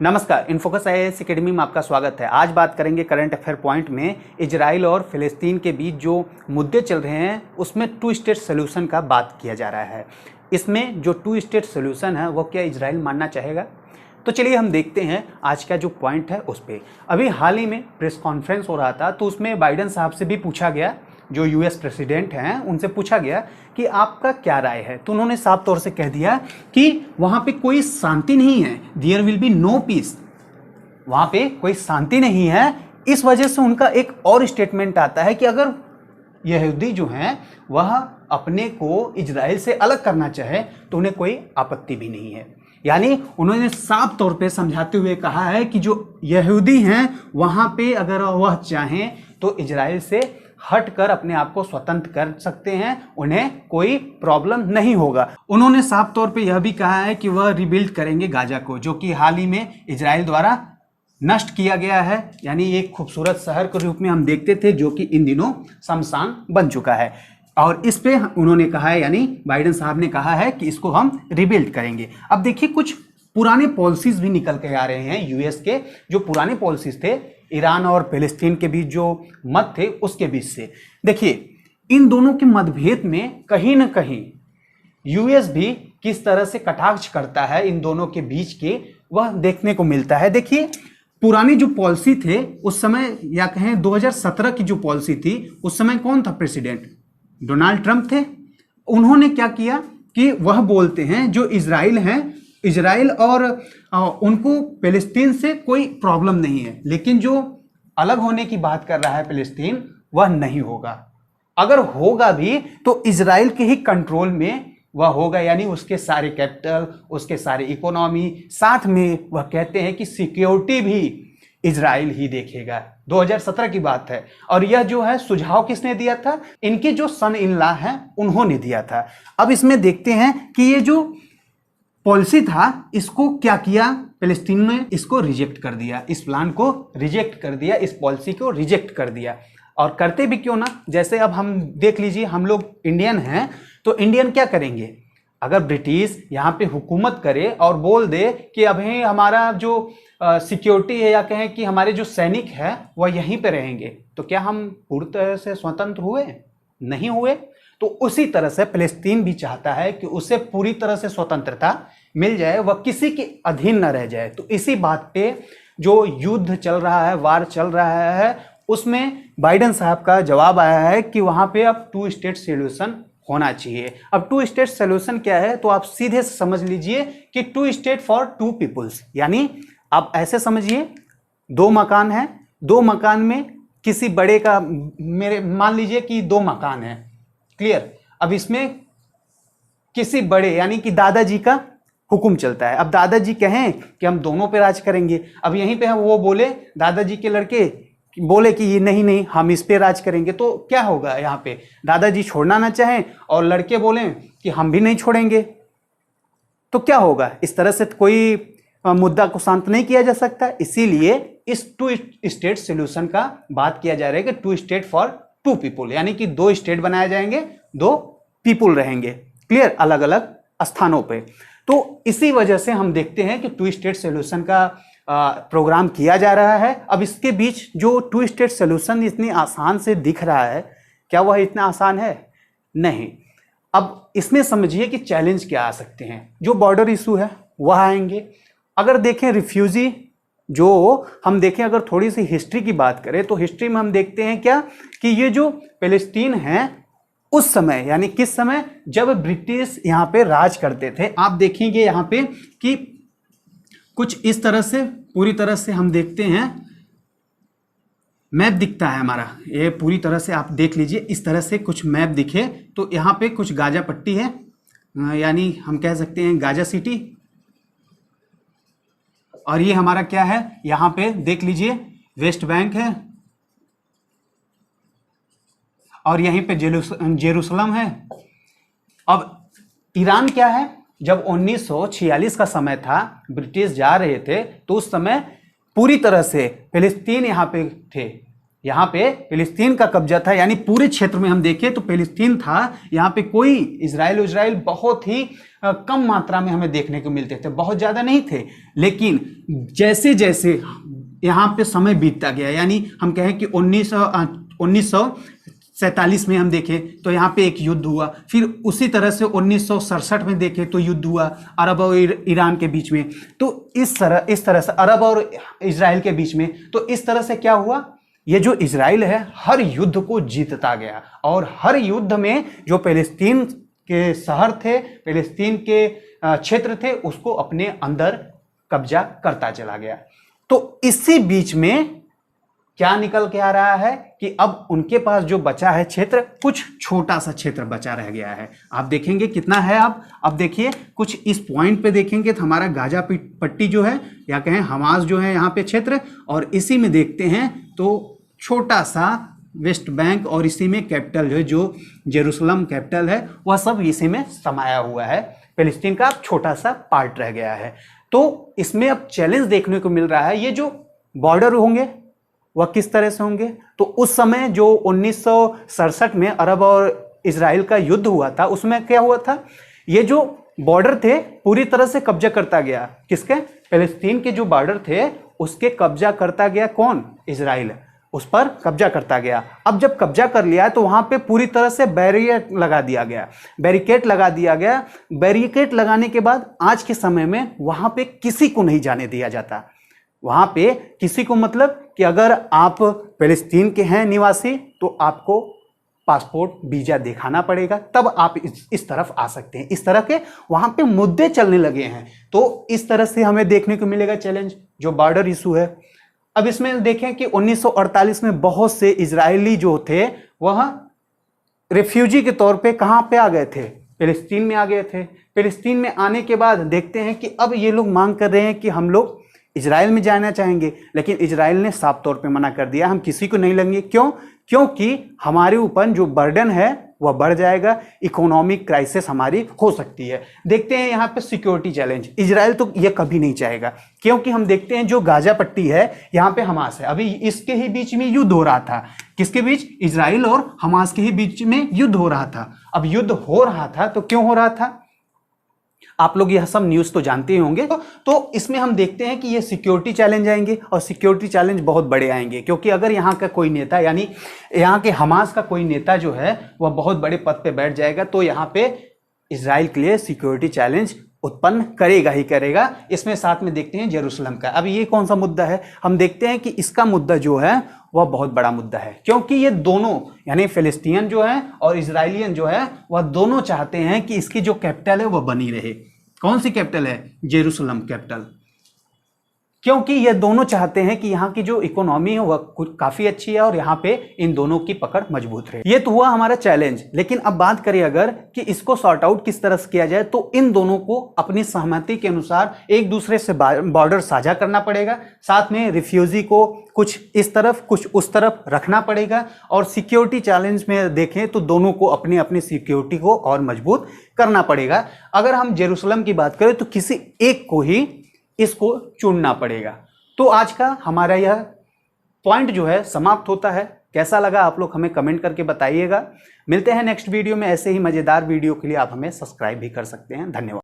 नमस्कार, InFocus IAS academy में आपका स्वागत है। आज बात करेंगे करंट अफेयर पॉइंट में इजराइल और फिलिस्तीन के बीच जो मुद्दे चल रहे हैं उसमें टू स्टेट सोल्यूशन का बात किया जा रहा है। इसमें जो टू स्टेट सोल्यूशन है वो क्या इजराइल मानना चाहेगा? तो चलिए हम देखते हैं आज का जो पॉइंट है उस पर। अभी हाल ही में प्रेस कॉन्फ्रेंस हो रहा था तो उसमें बाइडेन साहब से भी पूछा गया, जो यूएस प्रेसिडेंट हैं उनसे पूछा गया कि आपका क्या राय है। तो उन्होंने साफ तौर से कह दिया कि वहां पे कोई शांति नहीं है, there will be no peace. वहां पे कोई शांति नहीं है। इस वजह से उनका एक और स्टेटमेंट आता है कि अगर यहूदी जो हैं वह अपने को इजराइल से अलग करना चाहे तो उन्हें कोई आपत्ति भी नहीं है। यानी उन्होंने साफ तौर पे समझाते हुए कहा है कि जो यहूदी हैं वहां पे अगर वह चाहें तो इजराइल से हटकर अपने आप को स्वतंत्र कर सकते हैं, उन्हें कोई प्रॉब्लम नहीं होगा। उन्होंने साफ तौर पे यह भी कहा है कि वह रिबिल्ड करेंगे गाजा को, जो कि हाल ही में इजराइल द्वारा नष्ट किया गया है। यानी एक खूबसूरत शहर के रूप में हम देखते थे जो कि इन दिनों शमशान बन चुका है। और इस पे उन्होंने कहा है, यानी बाइडेन साहब ने कहा है कि इसको हम रिबिल्ड करेंगे। अब देखिए कुछ पुराने पॉलिसीज भी निकल के आ रहे हैं यूएस के। जो पुराने पॉलिसीज थे ईरान और फिलिस्तीन के बीच जो मत थे उसके बीच से, देखिए इन दोनों के मतभेद में कहीं ना कहीं यूएस भी किस तरह से कटाक्ष करता है इन दोनों के बीच के, वह देखने को मिलता है। देखिए पुरानी जो पॉलिसी थे उस समय, या कहें 2017 की जो पॉलिसी थी उस समय कौन था प्रेसिडेंट? डोनाल्ड ट्रंप थे। उन्होंने क्या किया कि वह बोलते हैं जो इजराइल है, इजराइल और उनको फिलिस्तीन से कोई प्रॉब्लम नहीं है, लेकिन जो अलग होने की बात कर रहा है फिलिस्तीन वह नहीं होगा। अगर होगा भी तो इजराइल के ही कंट्रोल में वह होगा, यानी उसके सारे कैपिटल, उसके सारे इकोनॉमी, साथ में वह कहते हैं कि सिक्योरिटी भी इजराइल ही देखेगा। 2017 की बात है। और यह जो है सुझाव किसने दिया था? इनके जो सन इन लॉ हैं उन्होंने दिया था। अब इसमें देखते हैं कि ये जो पॉलिसी था इसको क्या किया फिलिस्तीन ने, इसको रिजेक्ट कर दिया, इस प्लान को रिजेक्ट कर दिया, इस पॉलिसी को रिजेक्ट कर दिया। और करते भी क्यों ना, जैसे अब हम देख लीजिए, हम लोग इंडियन हैं तो इंडियन क्या करेंगे? अगर ब्रिटिश यहाँ पे हुकूमत करे और बोल दे कि अभी हमारा जो सिक्योरिटी है, या कहें कि हमारे जो सैनिक है वह यहीं पे रहेंगे, तो क्या हम पूरी तरह से स्वतंत्र हुए? नहीं हुए। तो उसी तरह से फिलिस्तीन भी चाहता है कि उसे पूरी तरह से स्वतंत्रता मिल जाए, वह किसी के अधीन न रह जाए। तो इसी बात पे जो युद्ध चल रहा है, वार चल रहा है, उसमें बाइडेन साहब का जवाब आया है कि वहां पे अब टू स्टेट सॉल्यूशन होना चाहिए। अब टू स्टेट सॉल्यूशन क्या है तो आप सीधे से समझ लीजिए कि two state for two peoples. यानी आप ऐसे समझिए, दो मकान है, दो मकान में किसी बड़े का, मेरे मान लीजिए कि दो मकान है, क्लियर। अब इसमें किसी बड़े यानी कि दादाजी का हुक्म चलता है। अब दादाजी कहें कि हम दोनों पे राज करेंगे, अब यहीं पे हम वो बोले, दादाजी के लड़के बोले कि ये नहीं नहीं हम इस पे राज करेंगे, तो क्या होगा? यहाँ पे दादाजी छोड़ना ना चाहें और लड़के बोले कि हम भी नहीं छोड़ेंगे, तो क्या होगा? इस तरह से कोई मुद्दा को शांत नहीं किया जा सकता। इसीलिए इस टू स्टेट सोल्यूशन का बात किया जा रहा है कि two state for two people, यानी कि दो स्टेट बनाए जाएंगे, दो पीपुल रहेंगे, क्लियर, अलग अलग स्थानों पे। तो इसी वजह से हम देखते हैं कि टू स्टेट सोल्यूशन का प्रोग्राम किया जा रहा है। अब इसके बीच जो टू स्टेट सोल्यूशन इतनी आसान से दिख रहा है, क्या वह इतना आसान है? नहीं। अब इसमें समझिए कि चैलेंज क्या आ सकते हैं। जो बॉर्डर इशू है वह आएंगे। अगर देखें रिफ्यूजी, जो हम देखें, अगर थोड़ी सी हिस्ट्री की बात करें तो हिस्ट्री में हम देखते हैं क्या कि ये जो फिलिस्तीन है उस समय, यानी किस समय, जब ब्रिटिश यहाँ पे राज करते थे। आप देखेंगे यहाँ पे कि कुछ इस तरह से, पूरी तरह से हम देखते हैं, मैप दिखता है हमारा, ये पूरी तरह से आप देख लीजिए, इस तरह से कुछ मैप दिखे तो यहाँ पे कुछ गाजा पट्टी है, यानी हम कह सकते हैं गाजा सिटी। और ये हमारा क्या है, यहां पे देख लीजिए वेस्ट बैंक है, और यहीं पे जेरूसलम है। अब ईरान क्या है, जब 1946 का समय था, ब्रिटिश जा रहे थे, तो उस समय पूरी तरह से फिलिस्तीन यहां पे थे, यहाँ पे फिलिस्तीन का कब्जा था, यानी पूरे क्षेत्र में हम देखें तो फिलिस्तीन था। यहाँ पे कोई इजराइल बहुत ही कम मात्रा में हमें देखने को मिलते थे, बहुत ज़्यादा नहीं थे। लेकिन जैसे जैसे यहाँ पे समय बीतता गया, यानी हम कहें कि 1947 में हम देखें तो यहाँ पे एक युद्ध हुआ, फिर उसी तरह से 1967 में देखें तो युद्ध हुआ अरब और ईरान के बीच में। तो इस तरह से अरब और इजराइल के बीच में, तो इस तरह से क्या हुआ, ये जो इजराइल है हर युद्ध को जीतता गया और हर युद्ध में जो फिलिस्तीन के शहर थे, फिलिस्तीन के क्षेत्र थे, उसको अपने अंदर कब्जा करता चला गया। तो इसी बीच में क्या निकल के आ रहा है कि अब उनके पास जो बचा है क्षेत्र, कुछ छोटा सा क्षेत्र बचा रह गया है। आप देखेंगे कितना है। अब देखिए कुछ इस पॉइंट पे देखेंगे तो हमारा गाजा पट्टी जो है, या कहें हमास जो है यहाँ पे क्षेत्र, और इसी में देखते हैं तो छोटा सा वेस्ट बैंक, और इसी में कैपिटल जो है, जो जेरूसलम कैपिटल है, वह सब इसी में समाया हुआ है। फिलिस्तीन का अब छोटा सा पार्ट रह गया है। तो इसमें अब चैलेंज देखने को मिल रहा है, ये जो बॉर्डर होंगे वह किस तरह से होंगे। तो उस समय जो 1967 में अरब और इजराइल का युद्ध हुआ था, उसमें क्या हुआ था, ये जो बॉर्डर थे पूरी तरह से कब्जा करता गया। किसके? फिलिस्तीन के जो बॉर्डर थे उसके कब्जा करता गया कौन? इजराइल, उस पर कब्जा करता गया। अब जब कब्जा कर लिया तो वहां पे पूरी तरह से बैरिकेड लगा दिया गया। बैरिकेड लगाने के बाद आज के समय में वहां पे किसी को नहीं जाने दिया जाता। वहां पे किसी को, मतलब कि अगर आप फिलिस्तीन के हैं निवासी तो आपको पासपोर्ट वीजा दिखाना पड़ेगा, तब आप इस तरफ आ सकते हैं। इस तरह के वहां पे मुद्दे चलने लगे हैं। तो इस तरह से हमें देखने को मिलेगा चैलेंज, जो बॉर्डर इशू है। अब इसमें देखें कि 1948 में बहुत से इजरायली जो थे वह रिफ्यूजी के तौर पे कहां पे आ गए थे? फिलिस्तीन में आ गए थे। फिलिस्तीन में आने के बाद देखते हैं कि अब ये लोग मांग कर रहे हैं कि हम लोग इजराइल में जाना चाहेंगे, लेकिन इजराइल ने साफ तौर पे मना कर दिया, हम किसी को नहीं लेंगे। क्यों? क्योंकि हमारे ऊपर जो बर्डन है वह बढ़ जाएगा, इकोनॉमिक क्राइसिस हमारी हो सकती है। देखते हैं यहाँ पे सिक्योरिटी चैलेंज। इजराइल तो ये कभी नहीं चाहेगा, क्योंकि हम देखते हैं जो गाजा पट्टी है यहाँ पे हमास है, अभी इसके ही बीच में युद्ध हो रहा था। किसके बीच? इजराइल और हमास के ही बीच में युद्ध हो रहा था। अब युद्ध हो रहा था तो क्यों हो रहा था? आप लोग यह सब न्यूज़ तो जानते ही होंगे। तो इसमें हम देखते हैं कि ये सिक्योरिटी चैलेंज आएंगे, और सिक्योरिटी चैलेंज बहुत बड़े आएंगे, क्योंकि अगर यहाँ का कोई नेता, यानी यहाँ के हमास का कोई नेता जो है वह बहुत बड़े पद पे बैठ जाएगा, तो यहाँ पे इजराइल के लिए सिक्योरिटी चैलेंज उत्पन्न करेगा ही करेगा। इसमें साथ में देखते हैं जेरूसलम का। अब ये कौन सा मुद्दा है? हम देखते हैं कि इसका मुद्दा जो है वह बहुत बड़ा मुद्दा है, क्योंकि ये दोनों, यानी फिलिस्तीन जो है और इजराइलियन जो है, वह दोनों चाहते हैं कि इसकी जो कैपिटल है वह बनी रहे। कौन सी कैपिटल है? Jerusalem capital. क्योंकि ये दोनों चाहते हैं कि यहाँ की जो इकोनॉमी है वह काफी अच्छी है और यहाँ पे इन दोनों की पकड़ मजबूत रहे। ये तो हुआ हमारा चैलेंज। लेकिन अब बात करें अगर कि इसको सॉर्ट आउट किस तरह से किया जाए, तो इन दोनों को अपनी सहमति के अनुसार एक दूसरे से बॉर्डर साझा करना पड़ेगा। साथ में रिफ्यूजी को कुछ इस तरफ कुछ उस तरफ रखना पड़ेगा। और सिक्योरिटी चैलेंज में देखें तो दोनों को अपनी अपनी सिक्योरिटी को और मजबूत करना पड़ेगा। अगर हम जेरूसलम की बात करें तो किसी एक को ही इसको चुनना पड़ेगा। तो आज का हमारा यह पॉइंट जो है समाप्त होता है। कैसा लगा आप लोग हमें कमेंट करके बताइएगा। मिलते हैं नेक्स्ट वीडियो में। ऐसे ही मजेदार वीडियो के लिए आप हमें सब्सक्राइब भी कर सकते हैं। धन्यवाद।